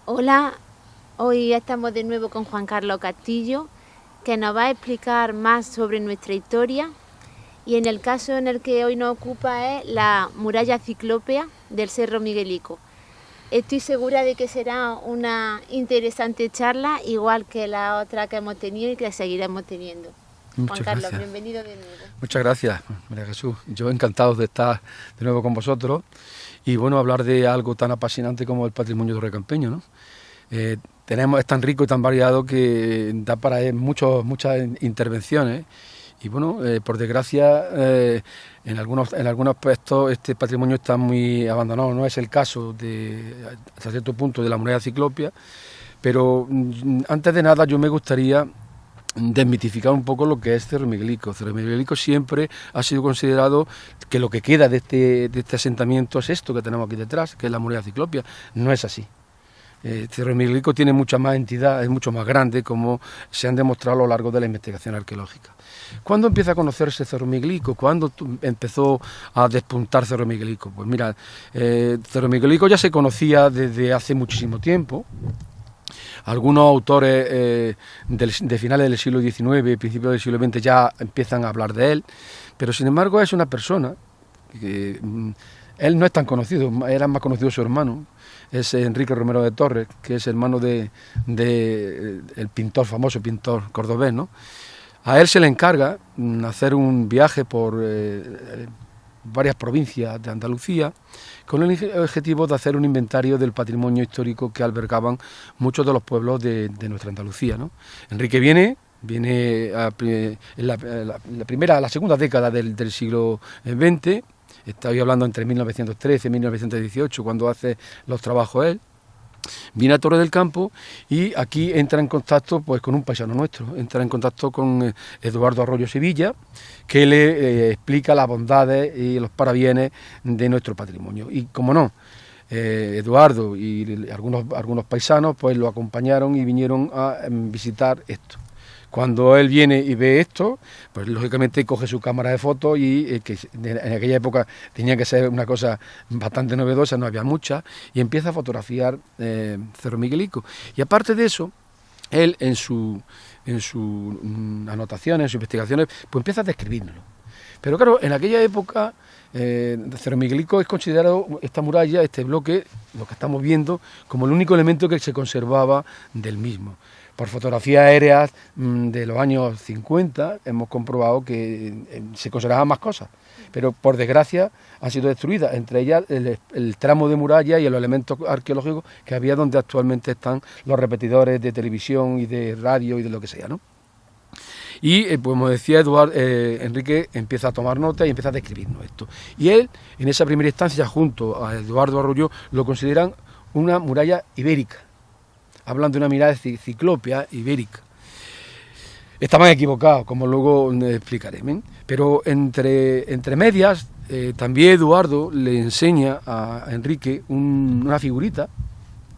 Hola, hoy estamos de nuevo con Juan Carlos Castillo, que nos va a explicar más sobre nuestra historia, y en el caso en el que hoy nos ocupa es la muralla ciclópea del Cerro Miguelico. Estoy segura de que será una interesante charla, igual que la otra que hemos tenido y que seguiremos teniendo. Muchas Juan Carlos, gracias. bienvenido de nuevo. Muchas gracias, María Jesús. Yo encantado de estar de nuevo con vosotros y bueno, hablar de algo tan apasionante como el patrimonio torrecampeño, ¿no? Es tan rico y tan variado que da para muchas intervenciones y bueno, por desgracia, en algunos aspectos este patrimonio está muy abandonado. No es el caso hasta cierto punto de la muralla ciclópea, pero antes de nada yo me gustaría desmitificar un poco lo que es Cerro Miguelico. Cerro Miguelico siempre ha sido considerado que lo que queda de este asentamiento es esto que tenemos aquí detrás, que es la muralla ciclópea. No es así. Cerro Miguelico tiene mucha más entidad, es mucho más grande, como se han demostrado a lo largo de la investigación arqueológica. ¿Cuándo empieza a conocerse Cerro Miguelico? ¿Cuándo empezó a despuntar Cerro Miguelico? Pues mira, Cerro Miguelico ya se conocía desde hace muchísimo tiempo. Algunos autores de finales del siglo XIX y principios del siglo XX ya empiezan a hablar de él, pero sin embargo es una persona que él no es tan conocido, era más conocido su hermano, es Enrique Romero de Torres, que es hermano de el pintor, famoso pintor cordobés, ¿no? A él se le encarga hacer un viaje por varias provincias de Andalucía con el objetivo de hacer un inventario del patrimonio histórico que albergaban muchos de los pueblos de nuestra Andalucía, ¿no? Enrique viene en la segunda década del siglo XX, estoy hablando entre 1913 y 1918, cuando hace los trabajos él. Viene a Torre del Campo y aquí entra en contacto pues con un paisano nuestro, entra en contacto con Eduardo Arroyo Sevilla, que le explica las bondades y los parabienes de nuestro patrimonio. Y como no, Eduardo y algunos paisanos pues lo acompañaron y vinieron a visitar esto. Cuando él viene y ve esto, pues lógicamente coge su cámara de fotos y que en aquella época tenía que ser una cosa bastante novedosa, no había mucha, y empieza a fotografiar Cerro Miguelico. Y aparte de eso, él en sus anotaciones, en sus investigaciones, pues empieza a describirlo. Pero claro, en aquella época Cerro Miguelico es considerado, esta muralla, este bloque, lo que estamos viendo, como el único elemento que se conservaba del mismo. Por fotografías aéreas de los años 50 hemos comprobado que se conservaban más cosas, pero por desgracia han sido destruidas, entre ellas el tramo de muralla y los elementos arqueológicos que había donde actualmente están los repetidores de televisión y de radio y de lo que sea, ¿no? Y pues como decía Enrique empieza a tomar nota y empieza a describirnos esto. Y él, en esa primera instancia, junto a Eduardo Arroyo, lo consideran una muralla ibérica. Hablan de una mirada ciclópea ibérica. Estaban equivocados, como luego explicaré, ¿ven? Pero entre medias, también Eduardo le enseña a Enrique una figurita,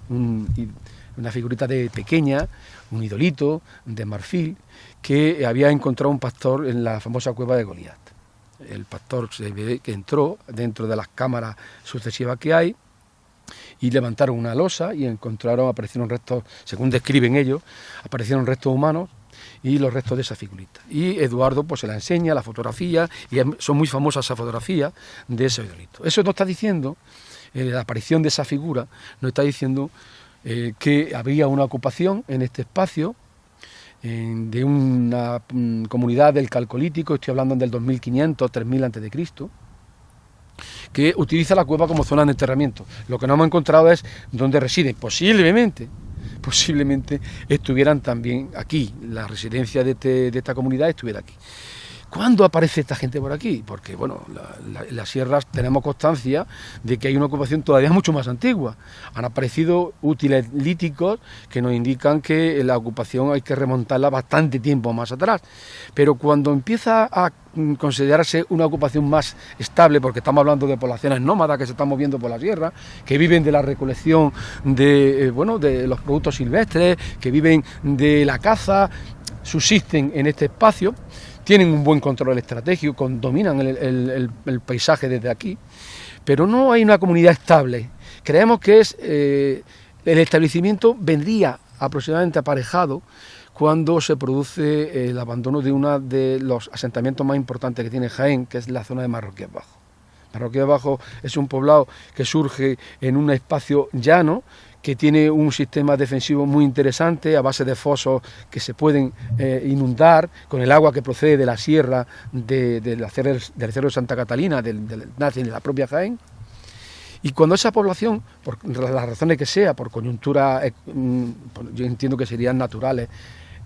una figurita de pequeña, un idolito de marfil, que había encontrado un pastor en la famosa cueva de Goliat. El pastor se ve que entró dentro de las cámaras sucesivas que hay, y levantaron una losa y aparecieron restos, según describen ellos, aparecieron restos humanos y los restos de esa figurita. Y Eduardo pues se la enseña, la fotografía, y son muy famosas esas fotografías de ese idolito. Eso nos está diciendo, la aparición de esa figura, nos está diciendo que había una ocupación en este espacio de una comunidad del Calcolítico, estoy hablando del 2500, 3000 a.C., que utiliza la cueva como zona de enterramiento. Lo que no hemos encontrado es dónde residen. Posiblemente estuvieran también aquí, la residencia de esta comunidad estuviera aquí. ¿Cuándo aparece esta gente por aquí? Porque, bueno, en las sierras tenemos constancia de que hay una ocupación todavía mucho más antigua. Han aparecido útiles líticos que nos indican que la ocupación hay que remontarla bastante tiempo más atrás. Pero cuando empieza a considerarse una ocupación más estable, porque estamos hablando de poblaciones nómadas que se están moviendo por la sierra, que viven de la recolección de los productos silvestres, que viven de la caza, subsisten en este espacio, tienen un buen control estratégico, dominan el paisaje desde aquí, pero no hay una comunidad estable. Creemos que es el establecimiento vendría aproximadamente aparejado cuando se produce el abandono de uno de los asentamientos más importantes que tiene Jaén, que es la zona de Marroquíes Bajo. Marroquíes Bajo es un poblado que surge en un espacio llano, que tiene un sistema defensivo muy interesante a base de fosos que se pueden inundar con el agua que procede de la sierra del Cerro de Santa Catalina, de la propia Jaén. Y cuando esa población, por las razones que sea, por coyuntura, yo entiendo que serían naturales,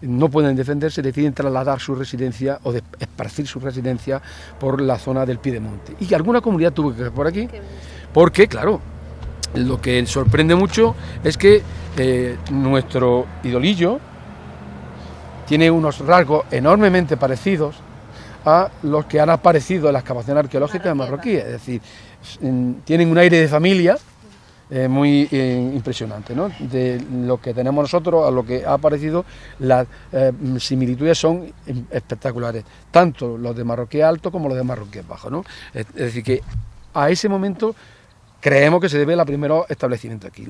no pueden defenderse, deciden trasladar su residencia o esparcir su residencia por la zona del Piedemonte. Y alguna comunidad tuvo que ir por aquí, porque, claro, lo que sorprende mucho es que nuestro idolillo tiene unos rasgos enormemente parecidos a los que han aparecido en la excavación arqueológica de Marroquí, es decir, tienen un aire de familia muy impresionante, ¿no? De lo que tenemos nosotros a lo que ha aparecido, las similitudes son espectaculares, tanto los de Marroquíes Alto como los de Marroquíes Bajo, ¿no? Es decir, que a ese momento creemos que se debe al primer establecimiento aquí.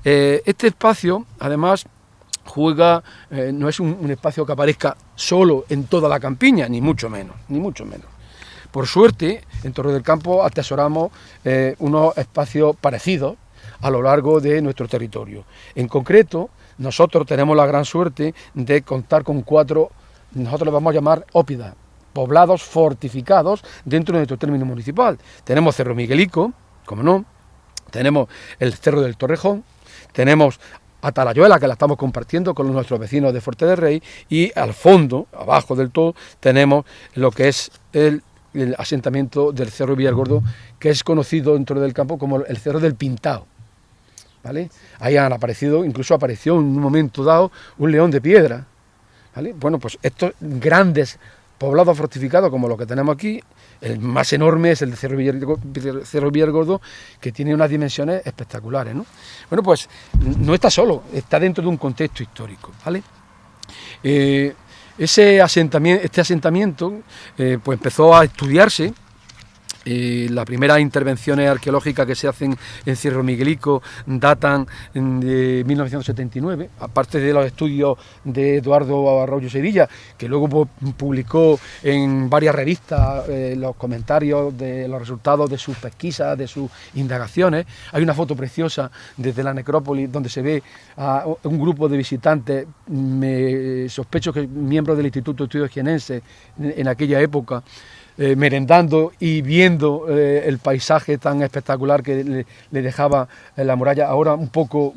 Este espacio, además, juega, no es un espacio que aparezca solo en toda la campiña, ni mucho menos, ni mucho menos. Por suerte, en Torre del Campo atesoramos unos espacios parecidos a lo largo de nuestro territorio. En concreto, nosotros tenemos la gran suerte de contar con 4, nosotros los vamos a llamar ópidas, poblados fortificados dentro de nuestro término municipal. Tenemos Cerro Miguelico, como no, tenemos el Cerro del Torrejón, tenemos Atalayuela, que la estamos compartiendo con nuestros vecinos de Fuerte del Rey, y al fondo, abajo del todo, tenemos lo que es el asentamiento del Cerro Villargordo, que es conocido dentro del campo como el Cerro del Pintao, ¿vale? Ahí han aparecido, incluso apareció en un momento dado un león de piedra, ¿vale? Bueno, pues estos grandes poblados fortificados como los que tenemos aquí, el más enorme es el de Cerro Villargordo, que tiene unas dimensiones espectaculares, ¿no? Bueno, pues no está solo, está dentro de un contexto histórico, ¿vale? Este asentamiento pues empezó a estudiarse. Las primeras intervenciones arqueológicas que se hacen en Cerro Miguelico datan de 1979, aparte de los estudios de Eduardo Arroyo Sevilla, que luego publicó en varias revistas los comentarios de los resultados de sus pesquisas, de sus indagaciones. Hay una foto preciosa desde la necrópolis donde se ve a un grupo de visitantes, me sospecho que miembros del Instituto de Estudios Jienenses en aquella época, merendando y viendo el paisaje tan espectacular que le dejaba la muralla, ahora un poco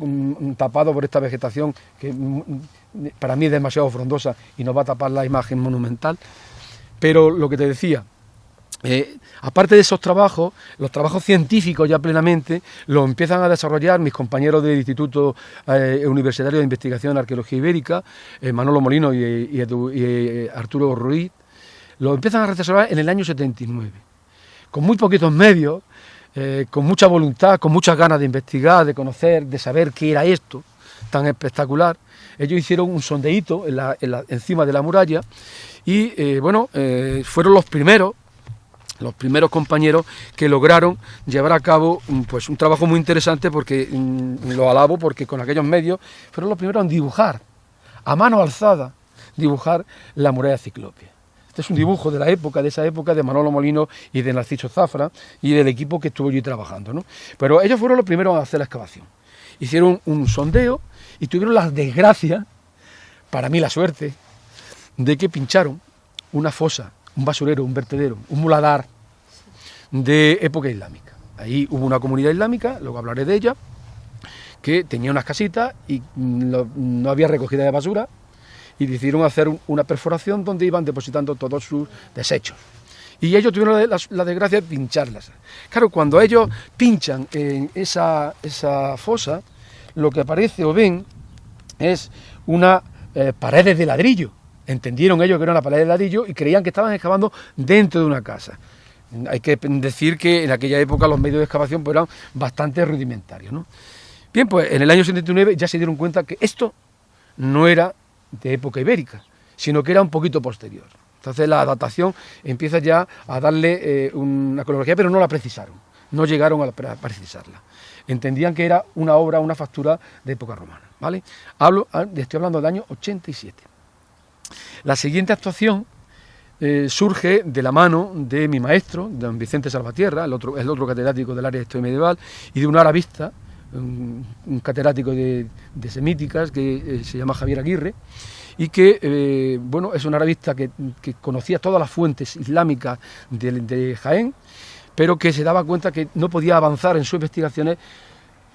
tapado por esta vegetación que para mí es demasiado frondosa y nos va a tapar la imagen monumental. Pero lo que te decía, aparte de esos trabajos, los trabajos científicos ya plenamente los empiezan a desarrollar mis compañeros del Instituto Universitario de Investigación en Arqueología Ibérica, Manolo Molino y Arturo Ruiz. Lo empiezan a desarrollar en el año 79, con muy poquitos medios, con mucha voluntad, con muchas ganas de investigar, de conocer, de saber qué era esto tan espectacular. Ellos hicieron un sondeíto encima de la muralla y fueron los primeros compañeros que lograron llevar a cabo pues un trabajo muy interesante, porque lo alabo, porque con aquellos medios fueron los primeros en dibujar, a mano alzada, dibujar la muralla ciclópea. Este es un dibujo de esa época, de Manolo Molino y de Narciso Zafra y del equipo que estuvo allí trabajando, ¿no? Pero ellos fueron los primeros a hacer la excavación. Hicieron un sondeo y tuvieron la desgracia, para mí la suerte, de que pincharon una fosa, un basurero, un vertedero, un muladar de época islámica. Ahí hubo una comunidad islámica, luego hablaré de ella, que tenía unas casitas y no había recogida de basura, y decidieron hacer una perforación donde iban depositando todos sus desechos. Y ellos tuvieron la desgracia de pincharlas. Claro, cuando ellos pinchan en esa fosa, lo que aparece o ven es una pared de ladrillo. Entendieron ellos que era una pared de ladrillo y creían que estaban excavando dentro de una casa. Hay que decir que en aquella época los medios de excavación pues eran bastante rudimentarios, ¿no? Bien, pues en el año 79 ya se dieron cuenta que esto no era de época ibérica, sino que era un poquito posterior. Entonces la datación empieza ya a darle una cronología, pero no la precisaron, no llegaron a precisarla. entendían que era una obra, una factura de época romana, ¿vale? Estoy hablando del año 87. La siguiente actuación surge de la mano de mi maestro, don Vicente Salvatierra, el otro catedrático del área de historia medieval, y de un arabista, un catedrático de semíticas que se llama Javier Aguirre, y que, bueno, es un arabista que conocía todas las fuentes islámicas de Jaén, pero que se daba cuenta que no podía avanzar en sus investigaciones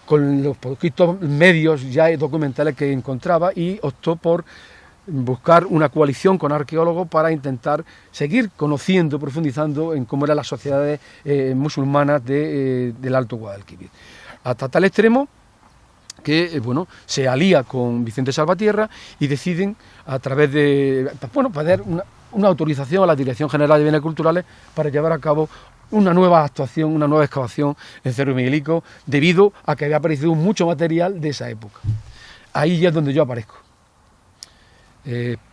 con los poquitos medios ya documentales que encontraba, y optó por buscar una coalición con arqueólogos para intentar seguir conociendo, profundizando en cómo eran las sociedades musulmanas del Alto Guadalquivir. Hasta tal extremo que bueno, se alía con Vicente Salvatierra y deciden, a través de, bueno, pedir una autorización a la Dirección General de Bienes Culturales para llevar a cabo una nueva actuación, una nueva excavación en Cerro Miguelico, debido a que había aparecido mucho material de esa época. Ahí ya es donde yo aparezco.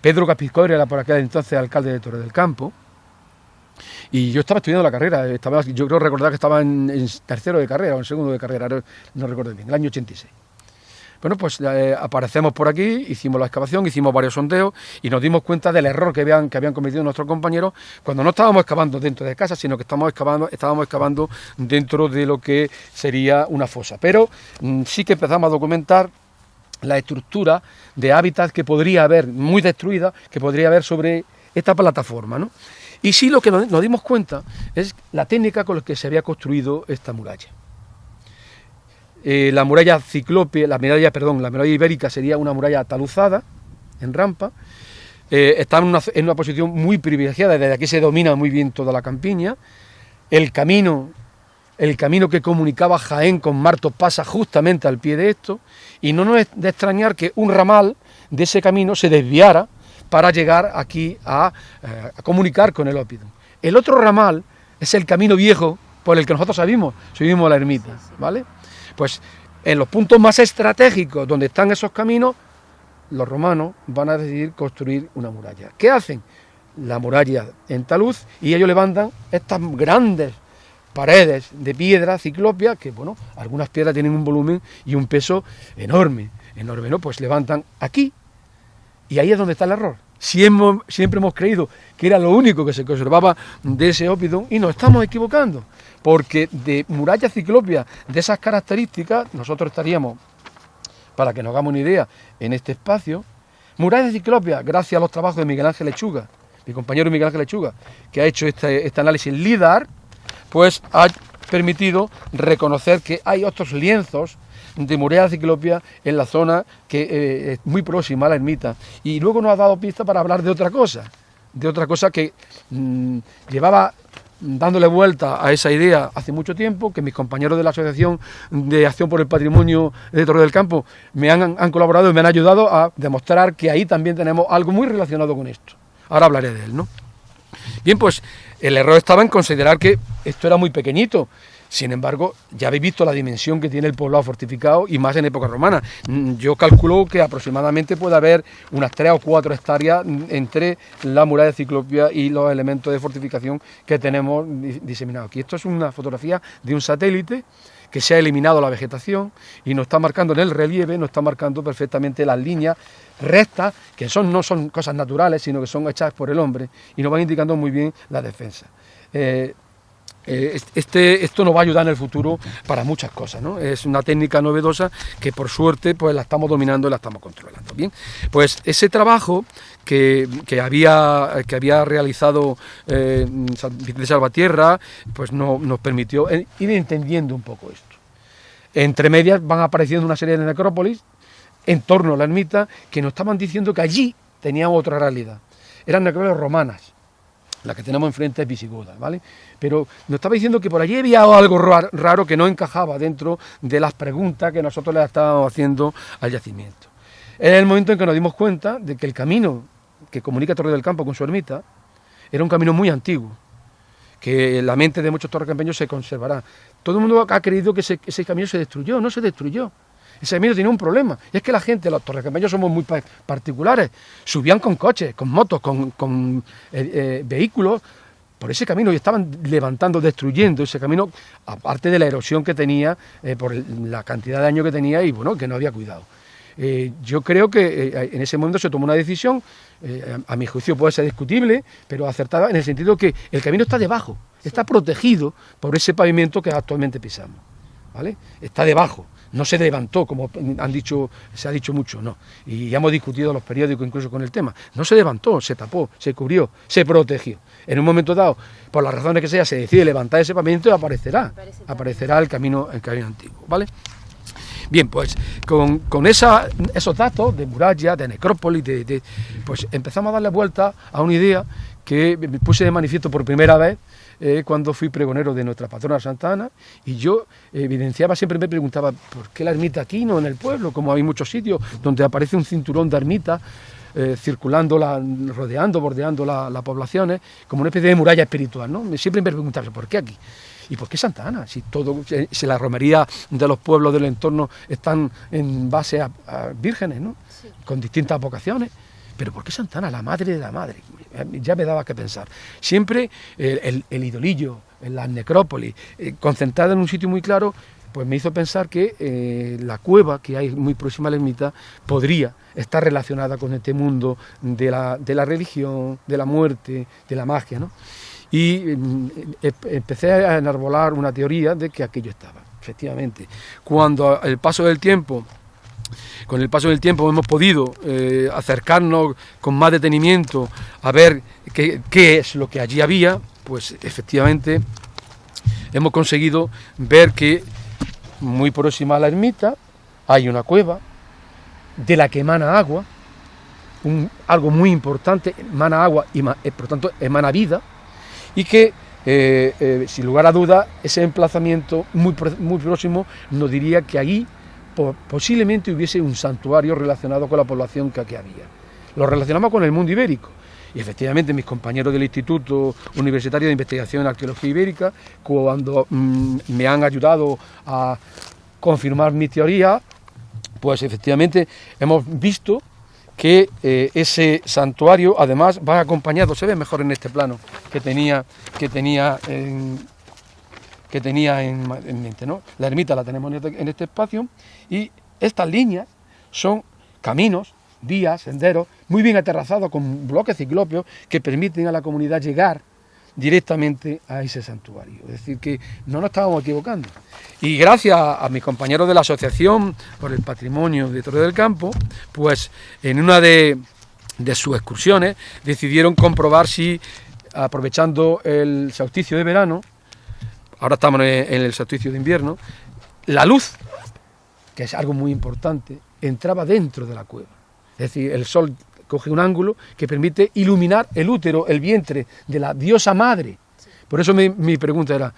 Pedro Capiscobre era por aquel entonces alcalde de Torre del Campo, y yo estaba estudiando la carrera, yo creo recordar que estaba en tercero de carrera o en segundo de carrera, no recuerdo bien, el año 86. Bueno, pues aparecemos por aquí, hicimos la excavación, hicimos varios sondeos y nos dimos cuenta del error que habían cometido nuestros compañeros cuando no estábamos excavando dentro de casa, sino que estábamos excavando dentro de lo que sería una fosa. Pero sí que empezamos a documentar la estructura de hábitat que podría haber, muy destruida, que podría haber sobre esta plataforma, ¿no? Y sí, lo que nos dimos cuenta es la técnica con la que se había construido esta muralla. La muralla ibérica sería una muralla taluzada, en rampa, está en una posición muy privilegiada, desde aquí se domina muy bien toda la campiña. El camino que comunicaba Jaén con Martos pasa justamente al pie de esto, y no nos es de extrañar que un ramal de ese camino se desviara para llegar aquí a comunicar con el Oppidum. El otro ramal es el camino viejo por el que nosotros subimos la ermita, ¿vale? Pues en los puntos más estratégicos donde están esos caminos, los romanos van a decidir construir una muralla. ¿Qué hacen? La muralla en taluz, y ellos levantan estas grandes paredes de piedra ciclopia, que bueno, algunas piedras tienen un volumen y un peso enorme, ¿no? Pues levantan aquí, y ahí es donde está el error. Siempre hemos creído que era lo único que se conservaba de ese Oppidum, y nos estamos equivocando, porque de muralla ciclopia de esas características nosotros estaríamos, para que nos hagamos una idea, en este espacio. Muralla ciclopia, gracias a los trabajos de Miguel Ángel Lechuga, mi compañero Miguel Ángel Lechuga, que ha hecho este análisis LIDAR, pues ha permitido reconocer que hay otros lienzos de muralla ciclopia en la zona que es muy próxima a la ermita, y luego nos ha dado pista para hablar de otra cosa que llevaba dándole vuelta a esa idea hace mucho tiempo, que mis compañeros de la Asociación de Acción por el Patrimonio de Torre del Campo me han colaborado y me han ayudado a demostrar que ahí también tenemos algo muy relacionado con esto. Ahora hablaré de él, ¿no? Bien, pues el error estaba en considerar que esto era muy pequeñito. Sin embargo, ya habéis visto la dimensión que tiene el poblado fortificado, y más en época romana. Yo calculo que aproximadamente puede haber unas 3 o 4 hectáreas entre la muralla ciclopia y los elementos de fortificación que tenemos diseminados aquí. Esto es una fotografía de un satélite que se ha eliminado la vegetación y nos está marcando en el relieve, nos está marcando perfectamente las líneas rectas, que no son cosas naturales, sino que son hechas por el hombre, y nos van indicando muy bien la defensa. Esto nos va a ayudar en el futuro para muchas cosas, ¿no? Es una técnica novedosa que por suerte pues la estamos dominando y la estamos controlando. Bien, pues ese trabajo que había realizado Vicente Salvatierra, pues nos permitió ir entendiendo un poco esto. Entre medias van apareciendo una serie de necrópolis en torno a la ermita que nos estaban diciendo que allí teníamos otra realidad. Eran necrópolis romanas. La que tenemos enfrente es visigoda, ¿vale? Pero nos estaba diciendo que por allí había algo raro que no encajaba dentro de las preguntas que nosotros le estábamos haciendo al yacimiento. Era el momento en que nos dimos cuenta de que el camino que comunica Torre del Campo con su ermita era un camino muy antiguo, que en la mente de muchos torrecampeños se conservará. Todo el mundo ha creído que ese camino se destruyó. No se destruyó. Ese camino tenía un problema, y es que la gente, los torrecampeños somos muy particulares, subían con coches, con motos, con vehículos por ese camino y estaban levantando, destruyendo ese camino, aparte de la erosión que tenía, por la cantidad de años que tenía y bueno, que no había cuidado. Yo creo que en ese momento se tomó una decisión, a mi juicio puede ser discutible, pero acertada en el sentido que el camino está debajo, está protegido por ese pavimento que actualmente pisamos, ¿vale? Está debajo, no se levantó, como se ha dicho mucho, no. Y ya hemos discutido los periódicos incluso con el tema. No se levantó, se tapó, se cubrió, se protegió. En un momento dado, por las razones que sea, se decide levantar ese pavimento y aparecerá el camino antiguo, ¿vale? Bien, pues con esos datos de muralla, de necrópolis, pues empezamos a darle vuelta a una idea que me puse de manifiesto por primera vez cuando fui pregonero de nuestra patrona Santa Ana, y yo evidenciaba, siempre me preguntaba, ¿por qué la ermita aquí, no en el pueblo? Como hay muchos sitios donde aparece un cinturón de ermitas circulando, bordeando las poblaciones, como una especie de muralla espiritual, ¿no? Siempre me preguntaba, ¿por qué aquí? ¿Y por qué Santa Ana? Si la romería de los pueblos del entorno están en base a vírgenes, ¿no? Sí. Con distintas vocaciones. Pero ¿por qué Santa Ana, la madre de la madre? Ya me daba que pensar. Siempre el idolillo, en las necrópolis, concentrada en un sitio muy claro, pues me hizo pensar que la cueva que hay muy próxima a la ermita podría estar relacionada con este mundo de la religión, de la muerte, de la magia, ¿no? Y empecé a enarbolar una teoría de que aquello estaba, efectivamente. Cuando con el paso del tiempo hemos podido acercarnos con más detenimiento a ver qué es lo que allí había, pues efectivamente hemos conseguido ver que muy próxima a la ermita hay una cueva de la que emana agua, algo muy importante, emana agua y por tanto emana vida, y que sin lugar a duda ese emplazamiento muy próximo nos diría que allí posiblemente hubiese un santuario relacionado con la población que aquí había. Lo relacionamos con el mundo ibérico, y efectivamente mis compañeros del Instituto Universitario de Investigación en Arqueología Ibérica, cuando me han ayudado a confirmar mi teoría, pues efectivamente hemos visto que ese santuario además va acompañado, se ve mejor en este plano que tenía en mente, ¿no? La ermita la tenemos en este espacio, y estas líneas son caminos, vías, senderos, muy bien aterrazados con bloques ciclópeos que permiten a la comunidad llegar directamente a ese santuario. Es decir, que no nos estábamos equivocando. Y gracias a mis compañeros de la Asociación por el Patrimonio de Torre del Campo, pues en una de sus excursiones decidieron comprobar si, aprovechando el solsticio de verano, ahora estamos en el solsticio de invierno, la luz, que es algo muy importante, entraba dentro de la cueva. Es decir, el sol coge un ángulo que permite iluminar el útero, el vientre de la diosa madre. Por eso mi pregunta era,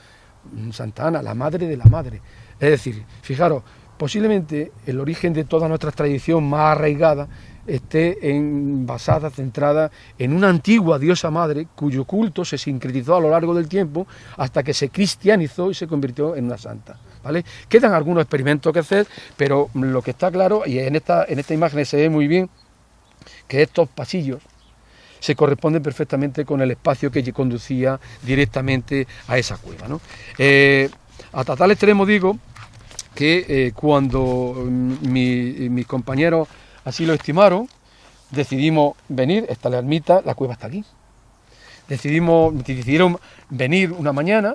Santa Ana, la madre de la madre. Es decir, fijaros, posiblemente el origen de toda nuestra tradición más arraigada esté basada, centrada en una antigua diosa madre cuyo culto se sincretizó a lo largo del tiempo hasta que se cristianizó y se convirtió en una santa, ¿vale? Quedan algunos experimentos que hacer, pero lo que está claro, y en esta imagen se ve muy bien, que estos pasillos se corresponden perfectamente con el espacio que conducía directamente a esa cueva, ¿no? Hasta tal extremo digo que cuando mis compañeros así lo estimaron, decidimos venir, esta es la ermita, la cueva está aquí. Decidieron venir una mañana.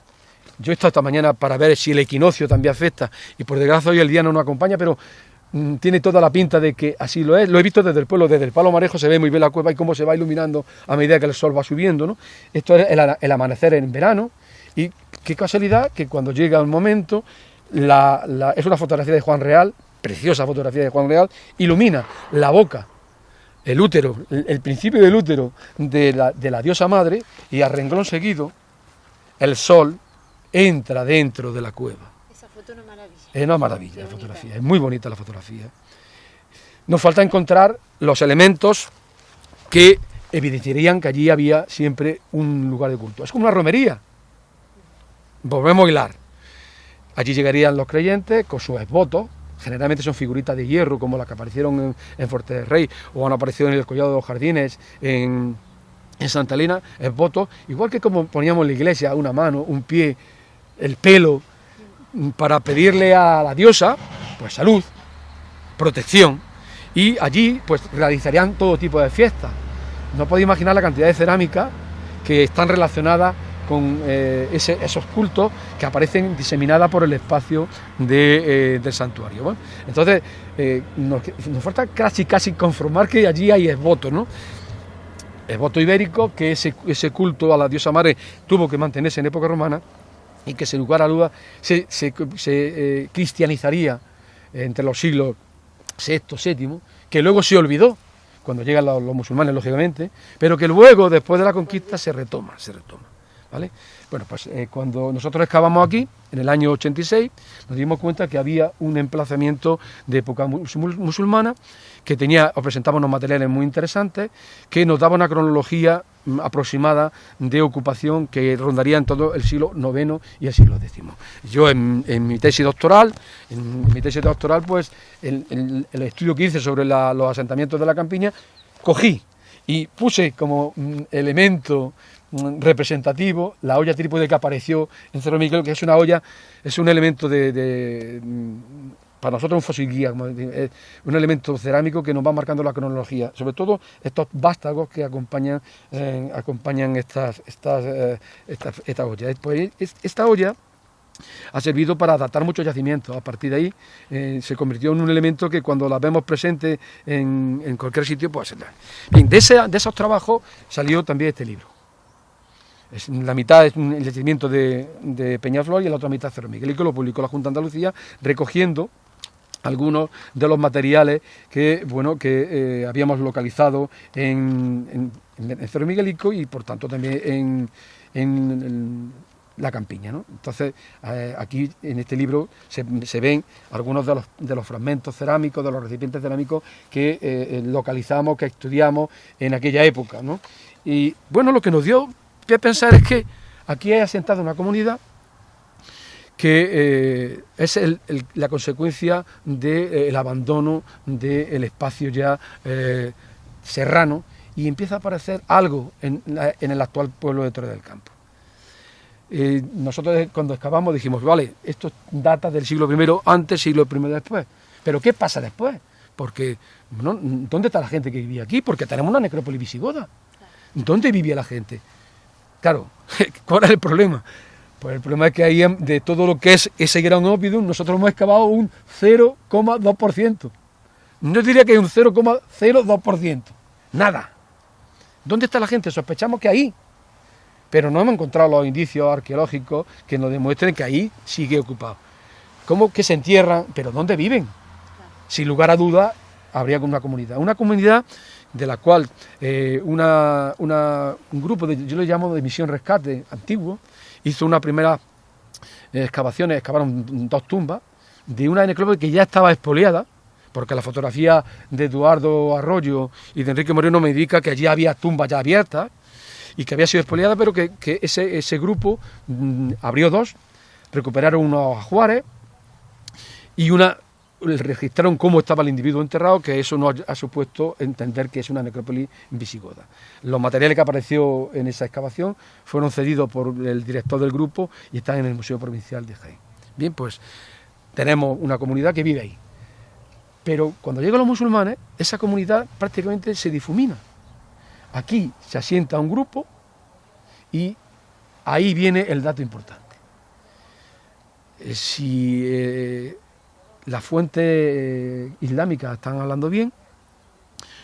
Yo he estado esta mañana para ver si el equinoccio también afecta, y por desgracia hoy el día no nos acompaña, pero tiene toda la pinta de que así lo es. Lo he visto desde el pueblo, desde el Palo Marejo se ve muy bien la cueva y cómo se va iluminando a medida que el sol va subiendo, ¿no? Esto es el amanecer en verano, y qué casualidad que cuando llega el momento, es una fotografía de Juan Real, preciosa fotografía de Juan Real, ilumina la boca, el útero, el principio del útero de la diosa madre, y a renglón seguido el sol entra dentro de la cueva. Esa foto es una maravilla. Es una maravilla la fotografía, es muy bonita la fotografía. Nos falta encontrar los elementos que evidenciarían que allí había siempre un lugar de culto. Es como una romería. Volvemos a hilar. Allí llegarían los creyentes con sus votos. Generalmente son figuritas de hierro, como las que aparecieron en Fuerte del Rey, o han aparecido en el Collado de los Jardines, en en Santa Elena es voto, igual que como poníamos en la iglesia una mano, un pie, el pelo, para pedirle a la diosa, pues salud, protección, y allí pues realizarían todo tipo de fiestas. No podéis imaginar la cantidad de cerámica que están relacionadas con esos cultos que aparecen diseminadas por el espacio del santuario, ¿no? Entonces nos falta casi conformar que allí hay esvotos, ¿no? Esvoto ibérico, que ese culto a la diosa madre tuvo que mantenerse en época romana y que sin lugar a dudas se cristianizaría entre los siglos VI, VII, que luego se olvidó cuando llegan los musulmanes, lógicamente, pero que luego, después de la conquista, se retoma, ¿vale? Bueno, pues cuando nosotros excavamos aquí, en el año 86, nos dimos cuenta que había un emplazamiento de época musulmana que presentaba unos materiales muy interesantes, que nos daba una cronología aproximada de ocupación que rondaría en todo el siglo IX y el siglo X. Yo en mi tesis doctoral, pues el estudio que hice sobre los asentamientos de la campiña, cogí y puse como elemento representativo la olla trípode que apareció en Cerro Miguel, que es una olla, es un elemento para nosotros un fósil guía, un elemento cerámico que nos va marcando la cronología, sobre todo estos vástagos que acompañan estas ollas. Pues esta olla ha servido para adaptar muchos yacimientos. A partir de ahí se convirtió en un elemento que cuando la vemos presente en cualquier sitio, pues bien, de esos trabajos salió también este libro. La mitad es el yacimiento de Peñaflor y la otra mitad Cerro Miguel, y que lo publicó la Junta de Andalucía, recogiendo algunos de los materiales que habíamos localizado en Cerro Miguelico y por tanto también en la campiña, ¿no? Entonces aquí en este libro se ven algunos de los fragmentos cerámicos, de los recipientes cerámicos que localizamos, que estudiamos en aquella época, ¿no? Y bueno, lo que nos dio que pensar es que aquí hay asentada una comunidad que es la consecuencia del abandono del espacio ya serrano, y empieza a aparecer algo en el actual pueblo de Torre del Campo. Nosotros cuando excavamos dijimos, vale, esto data del siglo I antes, siglo I después, pero ¿qué pasa después? Porque, ¿dónde está la gente que vivía aquí? Porque tenemos una necrópolis visigoda. ¿Dónde vivía la gente? Claro, ¿cuál es el problema? Pues el problema es que ahí, de todo lo que es ese gran oppidum, nosotros hemos excavado un 0,2%. No diría que hay un 0,02%. Nada. ¿Dónde está la gente? Sospechamos que ahí. Pero no hemos encontrado los indicios arqueológicos que nos demuestren que ahí sigue ocupado. ¿Cómo que se entierran? ¿Pero dónde viven? Sin lugar a dudas, habría una comunidad. Una comunidad de la cual un grupo, yo lo llamo de Misión Rescate antiguo, hizo una primera excavaciones, excavaron 2 tumbas de una necrópolis que ya estaba expoliada, porque la fotografía de Eduardo Arroyo y de Enrique Moreno me indica que allí había tumbas ya abiertas y que había sido expoliada, pero que ese grupo abrió 2, recuperaron unos ajuares y registraron cómo estaba el individuo enterrado, que eso nos ha supuesto entender que es una necrópolis visigoda. Los materiales que apareció en esa excavación fueron cedidos por el director del grupo y están en el Museo Provincial de Jaén. Bien, pues tenemos una comunidad que vive ahí. Pero cuando llegan los musulmanes, esa comunidad prácticamente se difumina. Aquí se asienta un grupo y ahí viene el dato importante. Si las fuentes islámicas están hablando bien,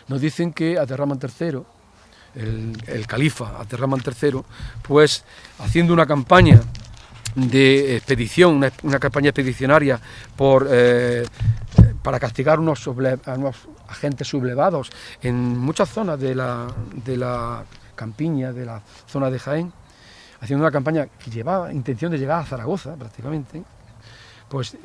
nos dicen que Abderramán III, el califa Abderramán III, pues haciendo una campaña de expedición, una campaña expedicionaria para castigar a unos agentes sublevados en muchas zonas de la campiña, de la zona de Jaén, haciendo una campaña que llevaba intención de llegar a Zaragoza prácticamente, pues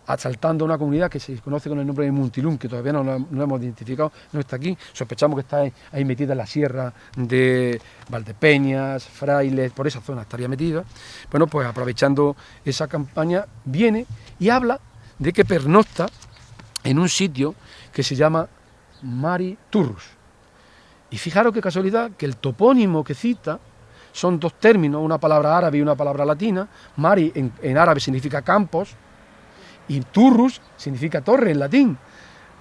asaltando una comunidad que se conoce con el nombre de Muntilum, que todavía no hemos identificado, no está aquí, sospechamos que está ahí metida en la sierra de Valdepeñas, Frailes, por esa zona estaría metida. Bueno, pues aprovechando esa campaña, viene y habla de que pernocta en un sitio que se llama Mari Turrus. Y fijaros qué casualidad que el topónimo que cita son dos términos, una palabra árabe y una palabra latina. Mari en árabe significa campos y turrus significa torre en latín.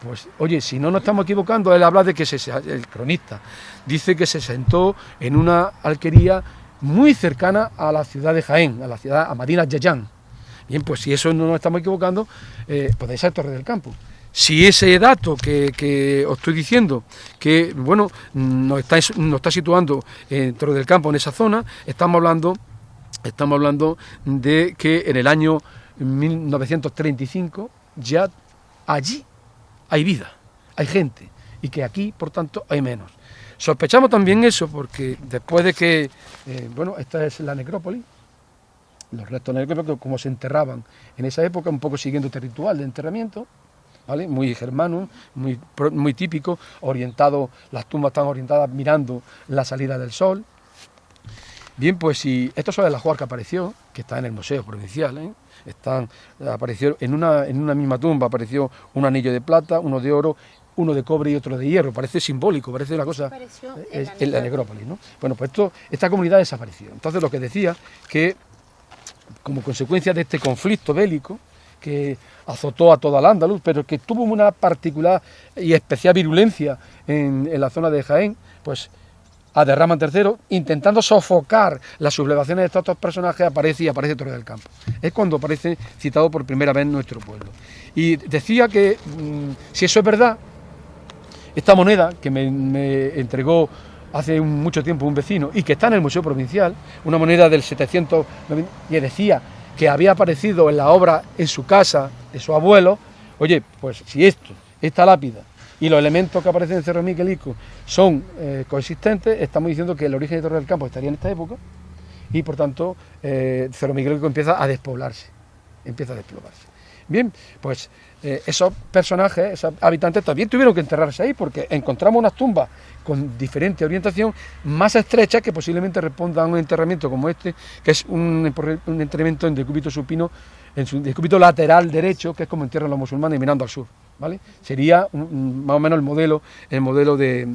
Pues oye, si no nos estamos equivocando, él habla de que el cronista dice que se sentó en una alquería muy cercana a la ciudad de Jaén, a Madina Yayán. Bien, pues si eso no nos estamos equivocando, puede ser Torre del Campo. Si ese dato que os estoy diciendo, que bueno, nos está situando en Torre del Campo, en esa zona, estamos hablando de que en el año 1935 ya allí hay vida, hay gente, y que aquí, por tanto, hay menos. Sospechamos también eso porque después de que, bueno, esta es la necrópolis, los restos de la necrópolis, como se enterraban en esa época, un poco siguiendo este ritual de enterramiento, ¿vale? Muy germano, muy típico, orientado, las tumbas están orientadas mirando la salida del sol. Bien, pues si esto sobre la Juar que apareció, que está en el Museo Provincial, apareció en una misma tumba, apareció un anillo de plata, uno de oro, uno de cobre y otro de hierro. Parece simbólico, parece una cosa en la necrópolis, ¿no? Bueno, pues esta comunidad desapareció. Entonces lo que decía que como consecuencia de este conflicto bélico que azotó a toda la Andaluz, pero que tuvo una particular y especial virulencia en la zona de Jaén, pues Abderramán III, intentando sofocar las sublevaciones de estos dos personajes, aparece Torre del Campo. Es cuando aparece citado por primera vez nuestro pueblo. Y decía que, si eso es verdad, esta moneda que me entregó hace mucho tiempo un vecino y que está en el Museo Provincial, una moneda del 700, y decía que había aparecido en la obra en su casa de su abuelo, oye, pues si esta lápida y los elementos que aparecen en Cerro Miguelico son coexistentes, estamos diciendo que el origen de Torre del Campo estaría en esta época y por tanto Cerro Miguelico empieza a despoblarse. Bien, pues esos personajes, esos habitantes también tuvieron que enterrarse ahí porque encontramos unas tumbas con diferente orientación, más estrechas, que posiblemente respondan a un enterramiento como este, que es un enterramiento en decúbito supino, en su decúbito lateral derecho, que es como entierran los musulmanes mirando al sur, ¿vale? Sería más o menos el modelo de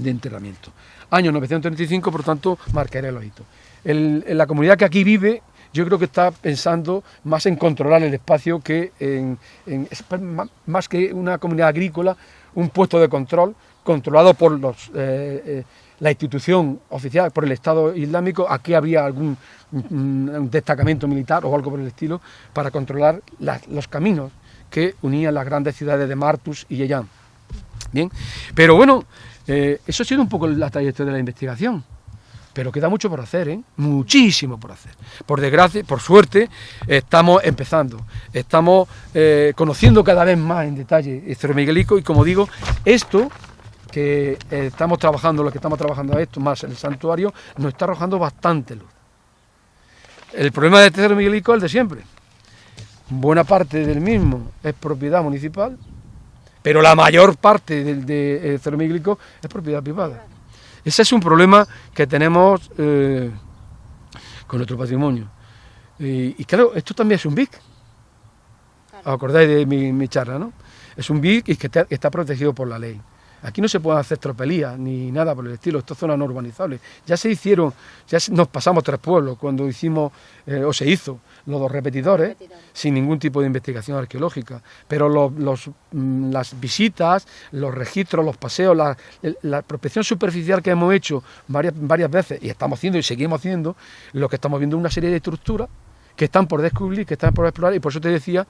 enterramiento. Año 935, por tanto, marcaré el ojito. La comunidad que aquí vive, yo creo que está pensando más en controlar el espacio que más que una comunidad agrícola, un puesto de control controlado por la institución oficial, por el Estado Islámico. Aquí habría algún un destacamento militar o algo por el estilo para controlar los caminos que unían las grandes ciudades de Martus y Yeyán. Bien, pero bueno, eso ha sido un poco la trayectoria de la investigación. Pero queda mucho por hacer, muchísimo por hacer. Por desgracia, por suerte, estamos empezando. Estamos conociendo cada vez más en detalle Cerro Miguelico y, como digo, esto que estamos trabajando, lo que estamos trabajando esto, más el santuario, nos está arrojando bastante luz. El problema de Cerro Miguelico es el de siempre. Buena parte del mismo es propiedad municipal, pero la mayor parte de Cerro Miguelico es propiedad privada. Ese es un problema que tenemos con nuestro patrimonio. Y claro, esto también es un BIC. ¿Os acordáis de mi charla, no? Es un BIC y que está protegido por la ley. Aquí no se pueden hacer tropelías ni nada por el estilo, esto es zona no urbanizable. Ya nos pasamos 3 pueblos cuando hicimos, o se hizo, los 2 repetidores, sin ningún tipo de investigación arqueológica. Pero las visitas, los registros, los paseos, la prospección superficial que hemos hecho varias veces, y estamos haciendo y seguimos haciendo, lo que estamos viendo es una serie de estructuras que están por descubrir, que están por explorar, y por eso te decía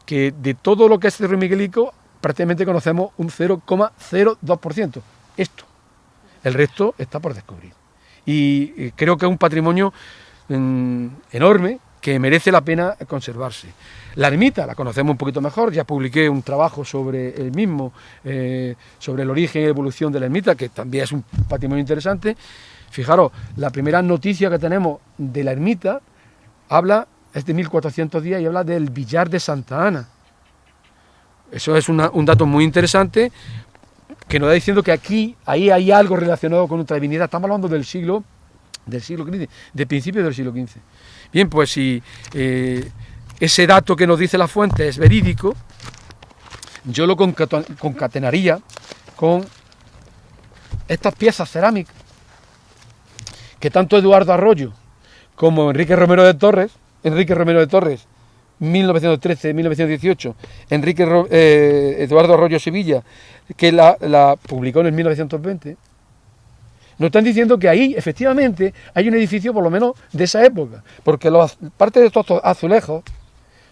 que de todo lo que es Cerro Miguelico, prácticamente conocemos un 0,02%. Esto. El resto está por descubrir. Y creo que es un patrimonio enorme que merece la pena conservarse. La ermita la conocemos un poquito mejor, ya publiqué un trabajo sobre el mismo, sobre el origen y evolución de la ermita, que también es un patrimonio interesante. Fijaros, la primera noticia que tenemos de la ermita es de 1410 y habla del Villar de Santa Ana. Eso es un dato muy interesante que nos da diciendo que ahí hay algo relacionado con nuestra divinidad. Estamos hablando del siglo XV, de principios del siglo XV. Bien, pues si ese dato que nos dice la fuente es verídico, yo lo concatenaría con estas piezas cerámicas que tanto Eduardo Arroyo como Enrique Romero de Torres, 1913-1918, Eduardo Arroyo Sevilla, que la publicó en el 1920, nos están diciendo que ahí efectivamente hay un edificio por lo menos de esa época, porque parte de estos azulejos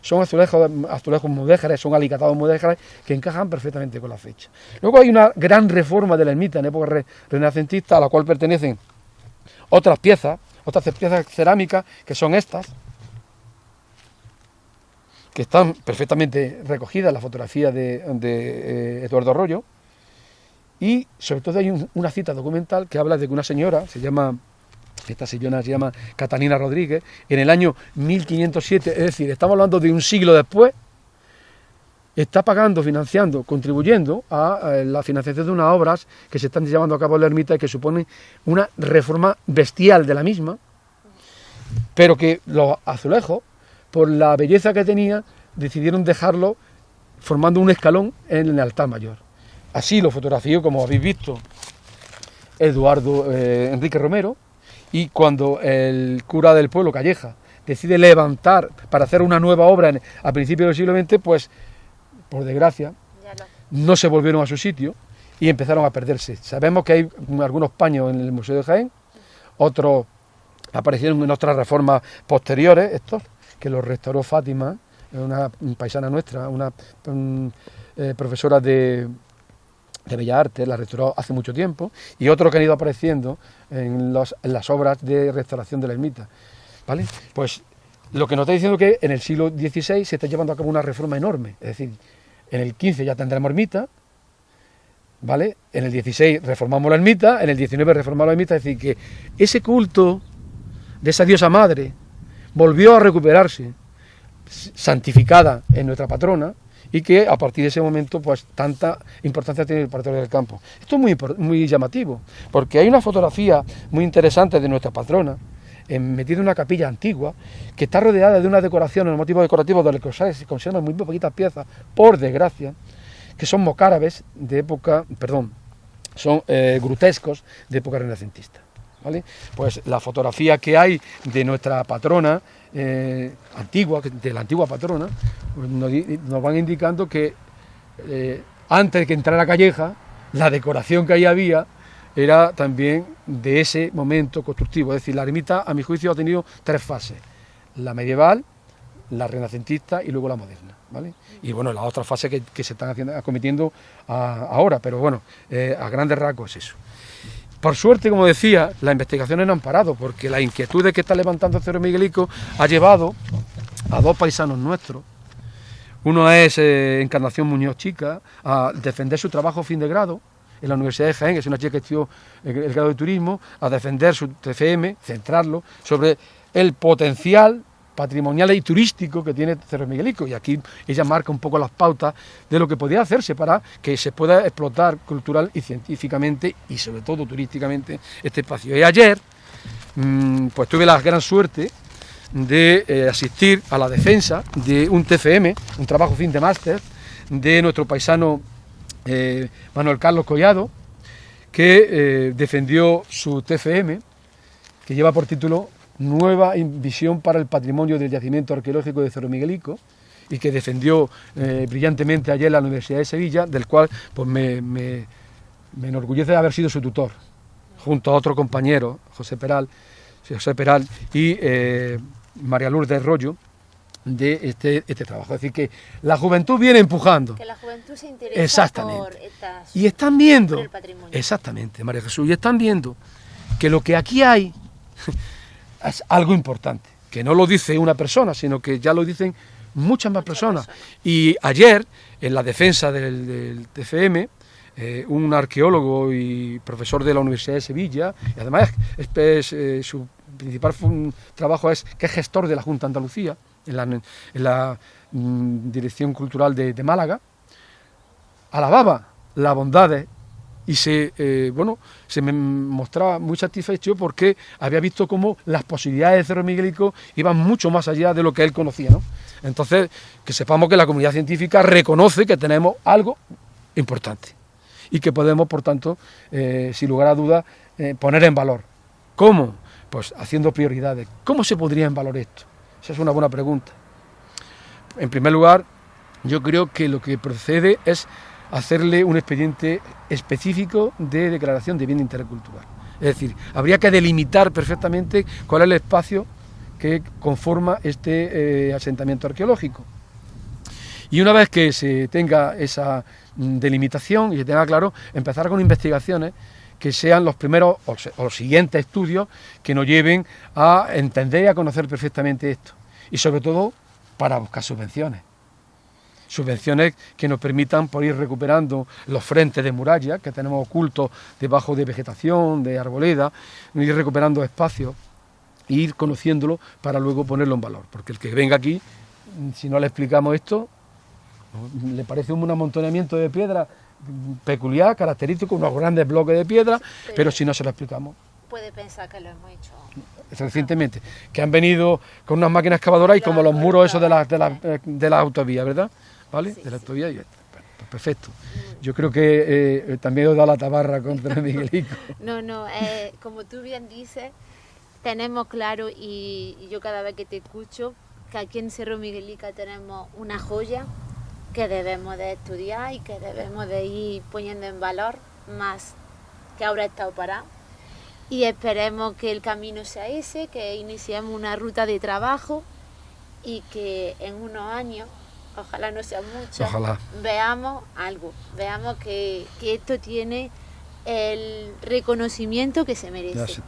son azulejos mudéjares, son alicatados mudéjares que encajan perfectamente con la fecha. Luego hay una gran reforma de la ermita en época renacentista, a la cual pertenecen otras piezas cerámicas, que son estas, que están perfectamente recogidas en la fotografía de Eduardo Arroyo, y sobre todo hay una cita documental que habla de que una señora, esta señora se llama Catalina Rodríguez, en el año 1507, es decir, estamos hablando de un siglo después, está pagando, financiando, contribuyendo a la financiación de unas obras que se están llevando a cabo en la ermita y que suponen una reforma bestial de la misma, pero que los azulejos, por la belleza que tenía, decidieron dejarlo formando un escalón en el altar mayor. Así lo fotografió, como habéis visto, Enrique Romero, y cuando el cura del pueblo, Calleja, decide levantar para hacer una nueva obra a principios del siglo XX, pues, por desgracia, no se volvieron a su sitio y empezaron a perderse. Sabemos que hay algunos paños en el Museo de Jaén, otros aparecieron en otras reformas posteriores, estos, que los restauró Fátima, una paisana nuestra, una profesora de Bellas Artes, la restauró hace mucho tiempo, y otros que han ido apareciendo en las obras de restauración de la ermita, ¿vale? Pues lo que nos está diciendo es que en el siglo XVI se está llevando a cabo una reforma enorme, es decir, en el XV ya tendremos ermita, ¿vale? En el XVI reformamos la ermita, en el XIX reformamos la ermita, es decir, que ese culto de esa diosa madre volvió a recuperarse, santificada en nuestra patrona, y que a partir de ese momento pues tanta importancia tiene el patrón del campo. Esto es muy llamativo, porque hay una fotografía muy interesante de nuestra patrona, metida en una capilla antigua, que está rodeada de una decoración, unos motivos decorativos de los que se conservan muy poquitas piezas, por desgracia, que son mocárabes de época, son grutescos de época renacentista, ¿vale? Pues la fotografía que hay de nuestra patrona antigua, de la antigua patrona, pues nos van indicando que antes de que entrara Calleja, la decoración que ahí había era también de ese momento constructivo. Es decir, la ermita, a mi juicio, ha tenido tres fases: la medieval, la renacentista y luego la moderna, ¿vale? Y bueno, las otras fases que se están acometiendo ahora, pero bueno, a grandes rasgos es eso. Por suerte, como decía, las investigaciones no han parado, porque las inquietudes que está levantando Cerro Miguelico ha llevado a dos paisanos nuestros. Uno es Encarnación Muñoz Chica, a defender su trabajo fin de grado en la Universidad de Jaén, que es una chica que estudió el grado de turismo, a defender su TFM, centrarlo sobre el potencial patrimonial y turístico que tiene Cerro Miguelico, y aquí ella marca un poco las pautas de lo que podía hacerse para que se pueda explotar cultural y científicamente y sobre todo turísticamente este espacio. Y ayer pues tuve la gran suerte de asistir a la defensa de un TFM, un trabajo fin de máster de nuestro paisano Manuel Carlos Collado, que defendió su TFM, que lleva por título Nueva visión para el patrimonio del yacimiento arqueológico de Cerro Miguelico, y que defendió brillantemente ayer la Universidad de Sevilla, del cual pues me enorgullece haber sido su tutor, junto a otro compañero, José Peral y María Lourdes Rollo, de este trabajo. Es decir, que la juventud viene empujando. Que la juventud se interesa por y están viendo, por el patrimonio. Exactamente, María Jesús, y están viendo que lo que aquí hay es algo importante, que no lo dice una persona, sino que ya lo dicen muchas más personas. Y ayer, en la defensa del TFM, un arqueólogo y profesor de la Universidad de Sevilla, y además su principal trabajo es que es gestor de la Junta de Andalucía, en la Dirección Cultural de Málaga, alababa las bondades y se me mostraba muy satisfecho porque había visto cómo las posibilidades de Cerro Miguelico iban mucho más allá de lo que él conocía, ¿no? Entonces, que sepamos que la comunidad científica reconoce que tenemos algo importante y que podemos, por tanto, sin lugar a dudas, poner en valor. ¿Cómo? Pues haciendo prioridades. ¿Cómo se pondría en valor esto? Esa es una buena pregunta. En primer lugar, yo creo que lo que procede es hacerle un expediente específico de declaración de bien de interés cultural. Es decir, habría que delimitar perfectamente cuál es el espacio que conforma este asentamiento arqueológico. Y una vez que se tenga esa delimitación y se tenga claro, empezar con investigaciones que sean los primeros o los siguientes estudios que nos lleven a entender y a conocer perfectamente esto. Y sobre todo para buscar subvenciones. Subvenciones que nos permitan por ir recuperando los frentes de muralla que tenemos ocultos debajo de vegetación, de arboleda, ir recuperando espacios e ir conociéndolo para luego ponerlo en valor. Porque el que venga aquí, si no le explicamos esto, le parece un amontonamiento de piedra peculiar, característico, unos grandes bloques de piedra, pero si no se lo explicamos. Puede pensar que lo hemos hecho recientemente, que han venido con unas máquinas excavadoras y como los muros esos de la autovía, ¿verdad? ¿Vale? Sí, de la autovía y pues perfecto. Yo creo que también os da la tabarra contra Miguelico. No, como tú bien dices, tenemos claro y yo cada vez que te escucho que aquí en Cerro Miguelica tenemos una joya que debemos de estudiar y que debemos de ir poniendo en valor más que ahora ha estado parado. Y esperemos que el camino sea ese, que iniciemos una ruta de trabajo y que en unos años, ojalá no sea mucho, veamos algo, veamos que esto tiene el reconocimiento que se merece.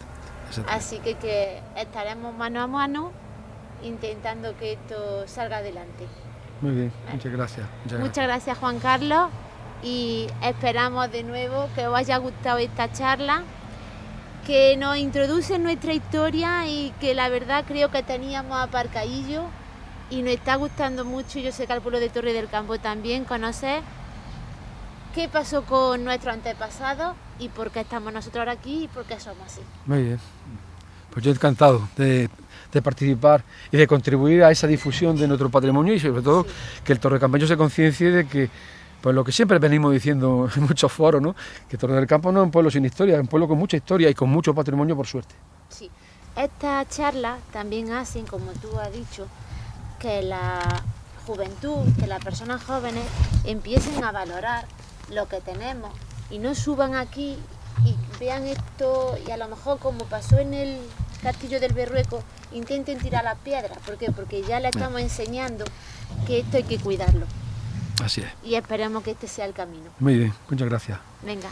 Así que estaremos mano a mano intentando que esto salga adelante. Muy bien, muchas gracias. Muchas gracias, Juan Carlos, y esperamos de nuevo que os haya gustado esta charla, que nos introduce en nuestra historia y que la verdad creo que teníamos aparcadillo y nos está gustando mucho, y yo sé que al pueblo de Torre del Campo también, conocer qué pasó con nuestros antepasados y por qué estamos nosotros ahora aquí y por qué somos así. Muy bien, pues yo encantado de participar y de contribuir a esa difusión de nuestro patrimonio y sobre todo que el torrecampeño se conciencie de que pues lo que siempre venimos diciendo en muchos foros, ¿no? Que Torre del Campo no es un pueblo sin historia, es un pueblo con mucha historia y con mucho patrimonio, por suerte. Sí, estas charlas también hacen, como tú has dicho, que la juventud, que las personas jóvenes empiecen a valorar lo que tenemos y no suban aquí y vean esto y a lo mejor, como pasó en el Castillo del Berrueco, intenten tirar las piedras. ¿Por qué? Porque ya le estamos enseñando que esto hay que cuidarlo. Así es. Y esperemos que este sea el camino. Muy bien, muchas gracias. Venga.